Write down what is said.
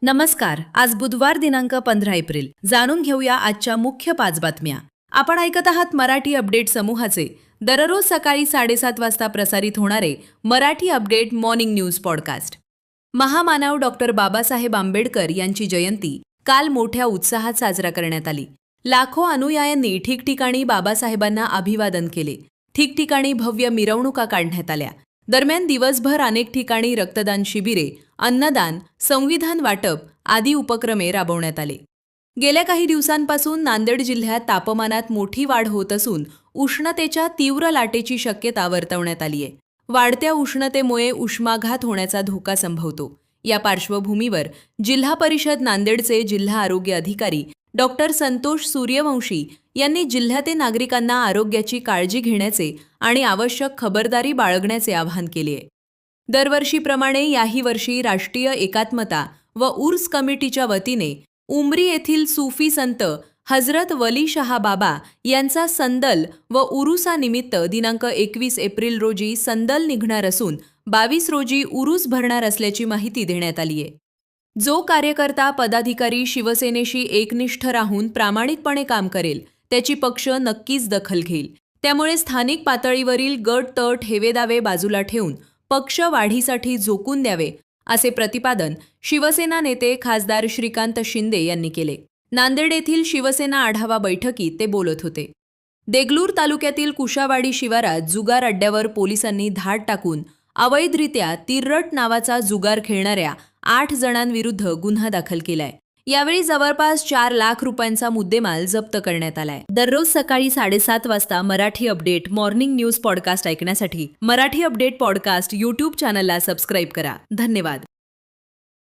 नमस्कार. आज बुधवार दिनांक 15 एप्रिल. जाणून घेऊया आजच्या मुख्य 5 बातम्या. आपण ऐकत आहात मराठी अपडेट समूहाचे दररोज सकाळी 7:30 वाजता प्रसारित होणारे Marathi update morning news podcast. महामानव डॉक्टर बाबासाहेब आंबेडकर यांची जयंती काल मोठ्या उत्साहात साजरा करण्यात आली. लाखो अनुयायांनी ठिकठिकाणी बाबासाहेबांना अभिवादन केले. ठिकठिकाणी भव्य मिरवणुका काढण्यात आल्या. दरम्यान दिवसभर अनेक ठिकाणी रक्तदान शिबिरे, अन्नदान, संविधान वाटप आदी उपक्रमे राबवण्यात आले. गेल्या काही दिवसांपासून नांदेड जिल्ह्यात तापमानात मोठी वाढ होत असून उष्णतेच्या तीव्र लाटेची शक्यता वर्तवण्यात आली आहे. वाढत्या उष्णतेमुळे उष्माघात होण्याचा धोका संभवतो. या पार्श्वभूमीवर जिल्हा परिषद नांदेडचे जिल्हा आरोग्य अधिकारी डॉक्टर संतोष सूर्यवंशी यांनी जिल्ह्यातील नागरिकांना आरोग्याची काळजी घेण्याचे आणि आवश्यक खबरदारी बाळगण्याचे आवाहन केले आहे. दरवर्षीप्रमाणे याही वर्षी राष्ट्रीय एकात्मता व उर्स कमिटीच्या वतीने उमरी येथील सुफी संत हजरत वली शाह बाबा यांचा संदल व उरुसानिमित्त दिनांक 21 एप्रिल रोजी संदल निघणार असून 22 रोजी उरूस भरणार असल्याची माहिती देण्यात आली आहे. जो कार्यकर्ता पदाधिकारी शिवसेनेशी एकनिष्ठ राहून प्रामाणिकपणे काम करेल त्याची पक्ष नक्कीच दखल घेईल. त्यामुळे स्थानिक पातळीवरील गट तट हेवेदावे बाजूला ठेवून पक्ष वाढीसाठी झोकून द्यावे असे प्रतिपादन शिवसेना नेते खासदार श्रीकांत शिंदे यांनी केले. नांदेड येथील शिवसेना आढावा बैठकीत ते बोलत होते. देगलूर तालुक्यातील कुशावाडी शिवारात जुगार अड्ड्यावर पोलिसांनी धाड टाकून अवैधरित्या तिर्रट नावाचा जुगार खेळणाऱ्या 8 जणांविरुद्ध गुन्हा दाखल केलाय. यावेळी जवळपास 4 लाख रुपयांचा मुद्देमाल जप्त करण्यात आलाय. दररोज सकाळी 7:30 वाजता Marathi update morning news podcast ऐकण्यासाठी मराठी अपडेट पॉडकास्ट यूट्यूब चॅनलला सबस्क्राईब करा. धन्यवाद.